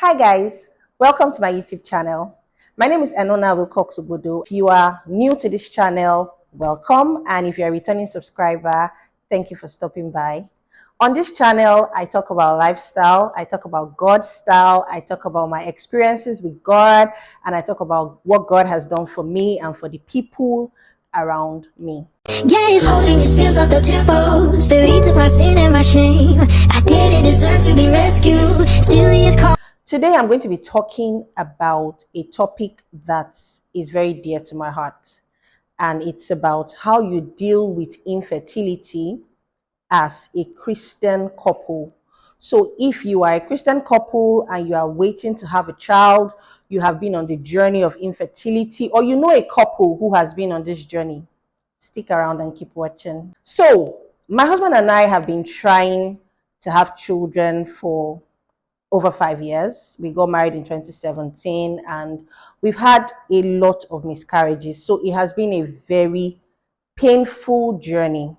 Hi guys, welcome to my YouTube channel. My name is Enona. If you are new to this channel, welcome, and if you're a returning subscriber, thank you for stopping by. On this channel, I talk about lifestyle, I talk about God's style, I talk about my experiences with God, and I talk about what God has done for me and for the people around me. Yeah, he's holding his feels up the tempo. Still he took my sin and my shame. I didn't deserve to be rescued. Still he is called. Today I'm going to be talking about a topic that is very dear to my heart, and it's about how you deal with infertility as a Christian couple. So if you are a Christian couple and you are waiting to have a child, you have been on the journey of infertility, or you know a couple who has been on this journey, stick around and keep watching. So my husband and I have been trying to have children for over 5 years. We got married in 2017 and we've had a lot of miscarriages. So it has been a very painful journey.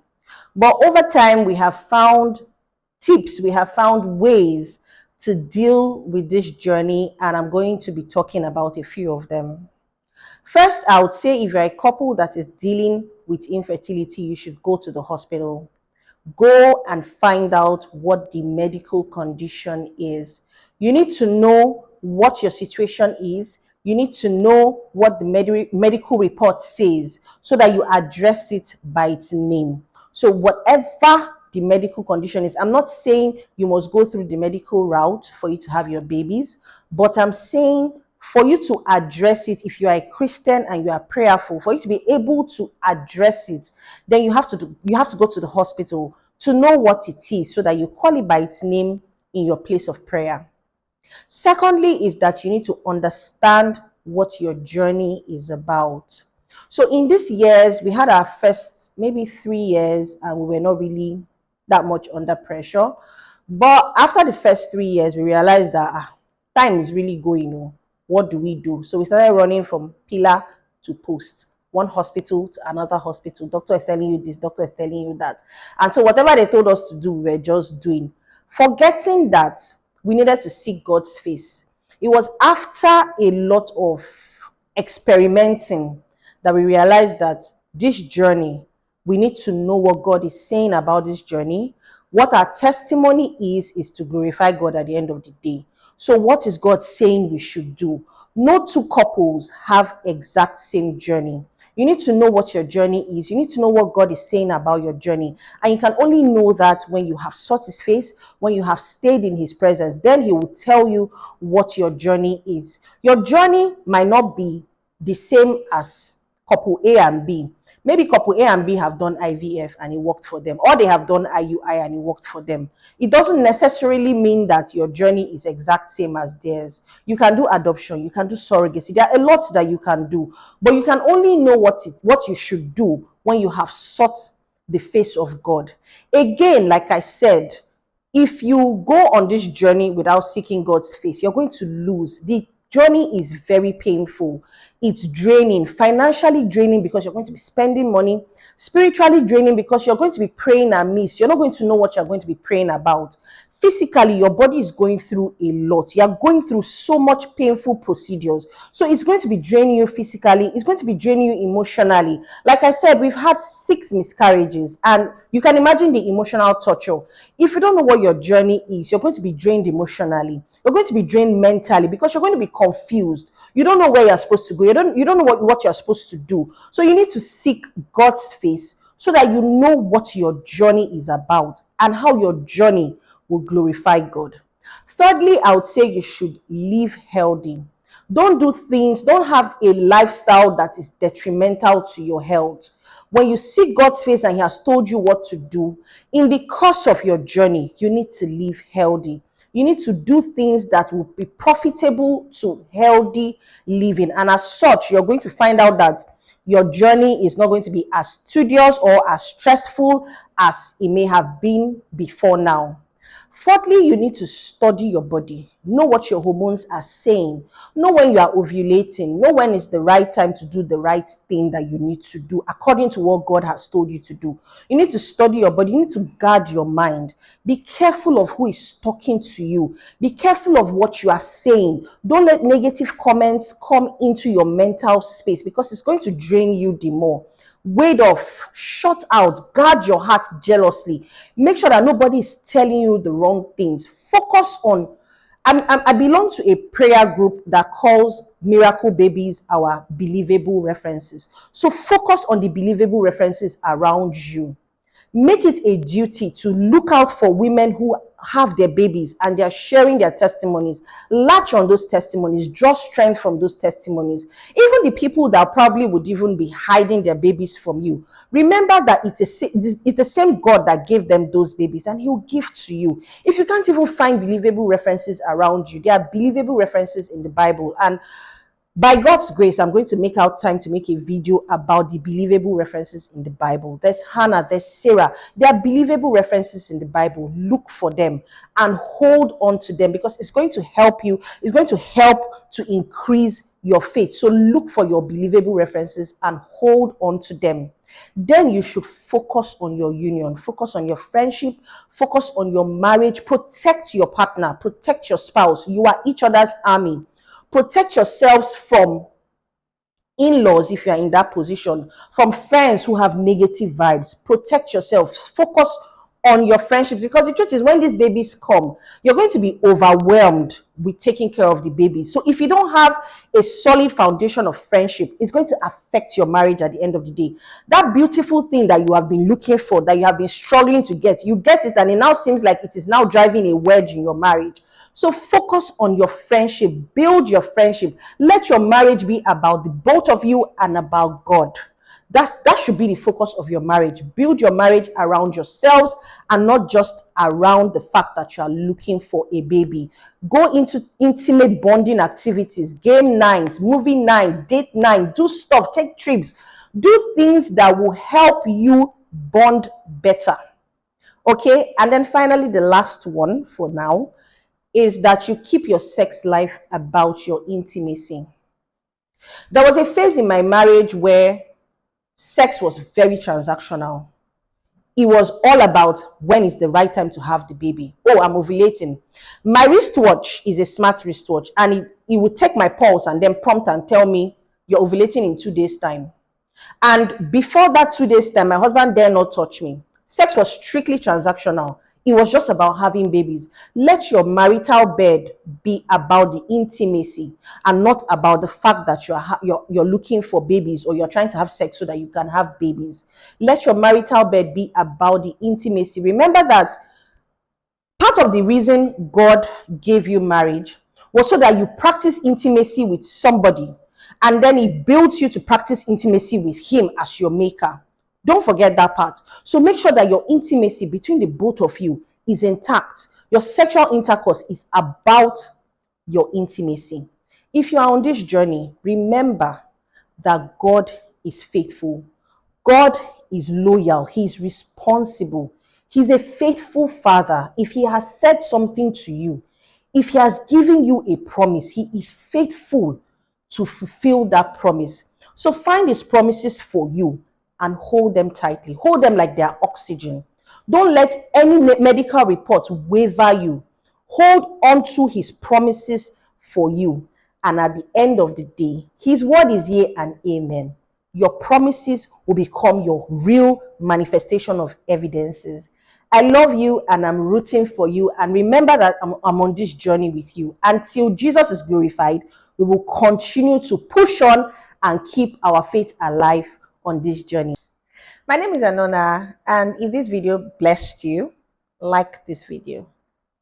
But over time, we have found tips, we have found ways to deal with this journey, and I'm going to be talking about a few of them. First, I would say if you're a couple that is dealing with infertility, you should go to the hospital. Go and find out what the medical condition is. You need to know what your situation is. You need to know what the medical report says so that you address it by its name. So whatever the medical condition is, I'm not saying you must go through the medical route for you to have your babies, but I'm saying for you to address it, if you are a Christian and you are prayerful, for you to be able to address it, then you have to go to the hospital to know what it is so that you call it by its name in your place of prayer. Secondly, is that you need to understand what your journey is about. So in these years, we had our first maybe 3 years and we were not really that much under pressure. But after the first 3 years, we realized that time is really going. What do we do? So we started running from pillar to post, one hospital to another hospital. Doctor is telling you this, doctor is telling you that. And so whatever they told us to do, we were just doing, forgetting that we needed to seek God's face. It was after a lot of experimenting that we realized that this journey, we need to know what God is saying about this journey. What our testimony is to glorify God at the end of the day. So what is God saying we should do? No two couples have exact same journey. You need to know what your journey is. You need to know what God is saying about your journey. And you can only know that when you have sought his face, when you have stayed in his presence, then he will tell you what your journey is. Your journey might not be the same as couple A and B. Maybe couple A and B have done IVF and it worked for them, or they have done IUI and it worked for them. It doesn't necessarily mean that your journey is exact same as theirs. You can do adoption, you can do surrogacy. There are a lot that you can do, but you can only know what you should do when you have sought the face of God. Again, like I said, if you go on this journey without seeking God's face, you're going to lose. The journey is very painful. It's draining, financially draining because you're going to be spending money, spiritually draining because you're going to be praying amiss. You're not going to know what you're going to be praying about. Physically, your body is going through a lot. You're going through so much painful procedures. So it's going to be draining you physically. It's going to be draining you emotionally. Like I said, we've had 6 miscarriages, and you can imagine the emotional torture. If you don't know what your journey is, you're going to be drained emotionally. You're going to be drained mentally because you're going to be confused. You don't know where you're supposed to go. You don't know what you're supposed to do. So you need to seek God's face so that you know what your journey is about and how your journey will glorify God. Thirdly, I would say you should live healthy. Don't have a lifestyle that is detrimental to your health. When you seek God's face and he has told you what to do, in the course of your journey, you need to live healthy. You need to do things that will be profitable to healthy living. And as such, you're going to find out that your journey is not going to be as tedious or as stressful as it may have been before now. Fourthly, you need to study your body. Know what your hormones are saying. Know when you are ovulating. Know when is the right time to do the right thing that you need to do according to what God has told you to do. You need to study your body. You need to guard your mind. Be careful of who is talking to you. Be careful of what you are saying. Don't let negative comments come into your mental space because it's going to drain you the more. Wade off, shut out, guard your heart jealously. Make sure that nobody is telling you the wrong things. Focus on. I belong to a prayer group that calls miracle babies our believable references. So focus on the believable references around you. Make it a duty to look out for women who have their babies and they're sharing their testimonies. Latch on those testimonies, draw strength from those testimonies. Even the people that probably would even be hiding their babies from you, remember that it's the same God that gave them those babies and He'll give to you. If you can't even find believable references around you, there are believable references in the Bible. And by God's grace, I'm going to make out time to make a video about the believable references in the Bible. There's Hannah, there's Sarah. There are believable references in the Bible. Look for them and hold on to them because it's going to help you. It's going to help to increase your faith. So look for your believable references and hold on to them. Then you should focus on your union, focus on your friendship, focus on your marriage, protect your partner, protect your spouse. You are each other's army. Protect yourselves from in-laws if you are in that position, from friends who have negative vibes. Protect yourselves. Focus on your friendships because the truth is when these babies come, you're going to be overwhelmed with taking care of the babies. So if you don't have a solid foundation of friendship, it's going to affect your marriage at the end of the day. That beautiful thing that you have been looking for, that you have been struggling to get, you get it and it now seems like it is now driving a wedge in your marriage. So focus on your friendship, build your friendship. Let your marriage be about the both of you and about God. That should be the focus of your marriage. Build your marriage around yourselves and not just around the fact that you are looking for a baby. Go into intimate bonding activities, game nights, movie night, date night, do stuff, take trips, do things that will help you bond better. Okay, and then finally, the last one for now is that you keep your sex life about your intimacy. There was a phase in my marriage where sex was very transactional. It was all about when is the right time to have the baby. Oh, I'm ovulating. My wristwatch is a smart wristwatch and it would take my pulse and then prompt and tell me you're ovulating in 2 days time. And before that 2 days time, my husband dare not touch me. Sex was strictly transactional. It was just about having babies. Let your marital bed be about the intimacy and not about the fact that you're looking for babies or you're trying to have sex so that you can have babies. Let your marital bed be about the intimacy. Remember that part of the reason God gave you marriage was so that you practice intimacy with somebody and then He builds you to practice intimacy with Him as your maker. Don't forget that part. So make sure that your intimacy between the both of you is intact. Your sexual intercourse is about your intimacy. If you are on this journey, remember that God is faithful. God is loyal. He is responsible. He's a faithful father. If He has said something to you, if He has given you a promise, He is faithful to fulfill that promise. So find His promises for you and hold them tightly. Hold them like they are oxygen. Don't let any medical report waver you. Hold on to His promises for you. And at the end of the day, His word is yea and amen. Your promises will become your real manifestation of evidences. I love you and I'm rooting for you. And remember that I'm on this journey with you. Until Jesus is glorified, we will continue to push on and keep our faith alive on this journey. My name is Enona, and if this video blessed you, like this video.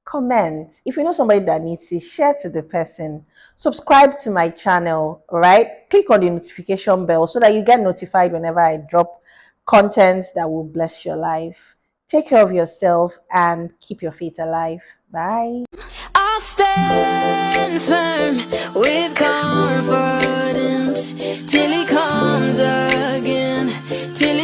Comment. If you know somebody that needs it, share to the person. Subscribe to my channel, all right? Click on the notification bell so that you get notified whenever I drop content that will bless your life. Take care of yourself and keep your faith alive. Bye. I'll stand firm with confidence till He comes again.